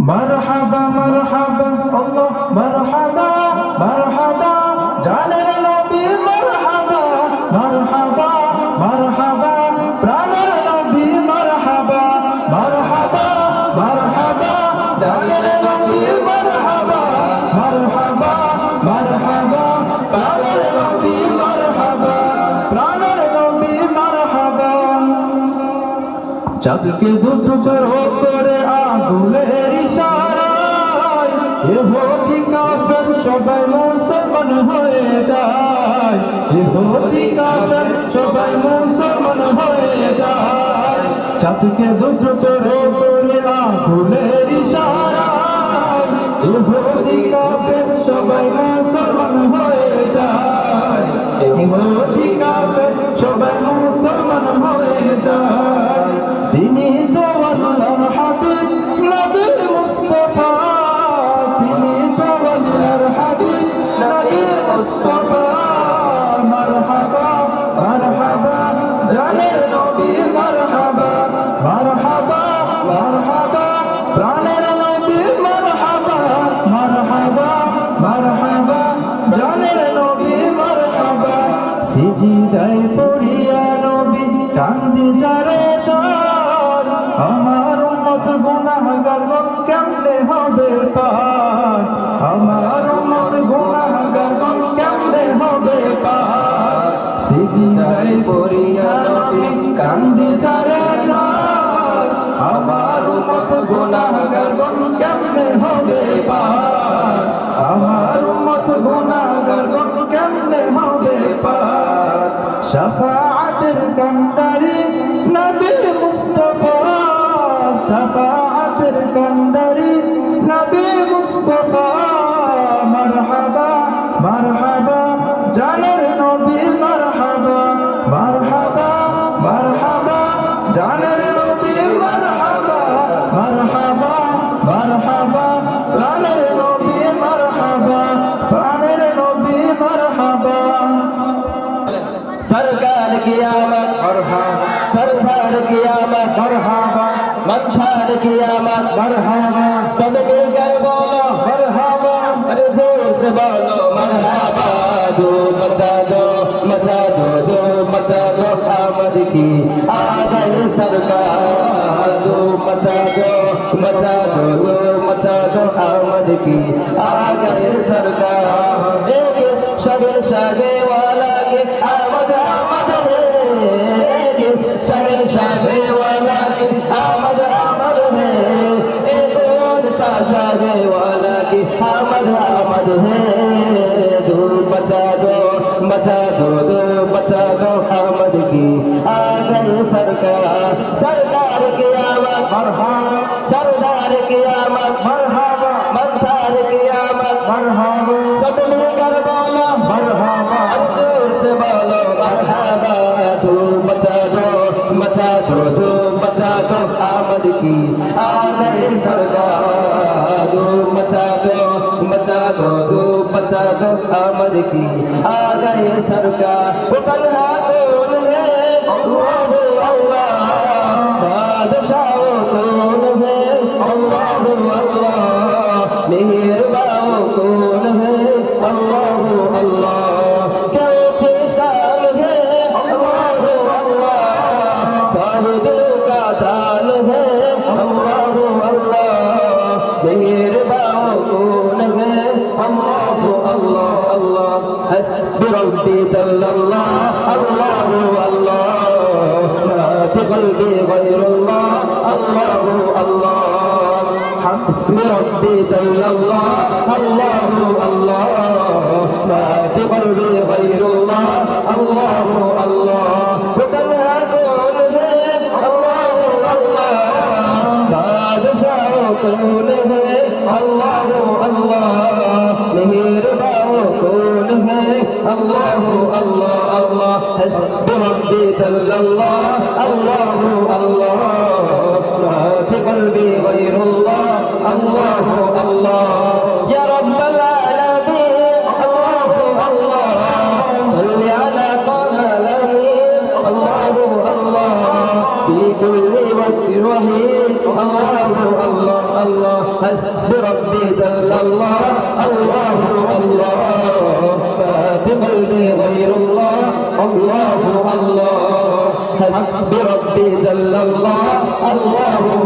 মারহাবা মারহাবা আল্লাহ মারহাবা মারহাবা জানের নবী মারহাবা মারহাবা মারহাবা প্রাণের নবী মারহাবা মারহাবা মারহাবা জানের নবী মারহাবা মারহাবা মারহাবা প্রাণের নবী মারহাবা প্রাণের নবী মারহাবা চাঁদকে দুটুকর করে আগুনের ইশারায় ইহুদি কাফের সবাই মুসলমান হয়ে যায় ইহুদি কাফের সবাই মুসলমান হয়ে যায় চাঁদকে দুটুকর করে আগুনের ইশারায় ইহুদি কাফের সবাই মুসলমান হয়ে যায় ইহুদি কাফের সবাই মুসলমান হয়ে যায় তিনি তো আল্লাহর হাবিব নবী মুস্তাফা তিনি তো আল্লাহর হাবিব নবী মুস্তাফা মারহাবা মারহাবা জানের নবী মারহাবা মারহাবা মারহাবা প্রাণের নবী মারহাবা মারহাবা মারহাবা জানের নবী মারহাবা সিজদায় পড়িয়া নবী কান্দি যারে আমার উম্মত গুনাহগার কেমনে হবে পার আমার উম্মত গুনাহগার কেমনে হবে পার সিজদায় পড়িয়া নবী কান্দি যারে যায় আমার উম্মত গুনাহগার কেমনে হবে পার আমার উম্মত গুনাহগার কেমনে হবে পার শাফাআতের কান্ডারি নবী মুস্তাফা শাফাআতের কান্ডারি নবী মুস্তাফা মারহাবা মারহাবা জানের নবী মারহাবা মারহাবা মারহাবা জানের নবী মারহাবা মারহাবা মারহাবা প্রাণের নবী মারহাবা প্রাণের নবী মারহাবা सरकार की आमद मरहबा सरदार की आमद मरहबा मंथर की आमद मरहबा सब मिलकर बोलो मरहबा अरे जोर से बोलो मरहबा दो मचा दो मचा दो दो मचा दो आमद की आ गई सरकार दो मचा दो मचा दो दो मचा दो आमद की आ गई सरकार एक शगल शागे वाला के आमद आमद है शगल शागे वाला के आमद आमद है एक और सा शागे वाला के आमद आमद है दो बचा दो बचा दो दो बचा दो आमद की आ गई सरकार सरकार की आमद मरहबा सरदार की आमद मरहबा मंथर की आमद मरहबा सब मिलकर बोलो मरहबा जोर से बोलो मरहबा तू बचा दो दो बचा दो आमद की आ गई सरकार दो बचा दो दो बचा दो आमद की आ गई सरकार वो तन्हा कौन है अल्लाह अल्लाह बादशाह कौन है अल्लाह अल्लाह मेहरबान कौन है अल्लाह अल्लाह क्या ऊंची शान है अल्लाह अल्लाह सब दिल का जान है अल्लाह अल्लाह मेहरबान कौन है अल्लाह अल्लाह अल्लाह हस्बी रब्बी जल्लल्लाह अल्लाह अल्लाह मा फी क़ल्बी गैरुल्लाह अल्लाह अल्लाह हस्बी रब्बी जल्लल्लाह अल्लाह अल्लाह मा फी क़ल्बी गैरुल्लाह अल्लाह अल्लाह वो तन्हा कौन है अल्लाह अल्लाह बादशाह कौन है अल्लाह अल्लाह मेहरबान कौन है अल्लाह अल्लाह अल्लाह हस्बी रब्बी जल्लल्लाह अल्लाह अल्लाह मा फी क़ल्बी गैरुल्लाह अल्लाह अल्लाह या रब्बल आलमीन अल्लाह अल्लाह सल्ली अला कमल अल्लाह अल्लाह في كل وقت وحين الله الله الله حسبي ربي جل الله الله الله ما في قلبي غير الله الله الله حسبي ربي جل الله الله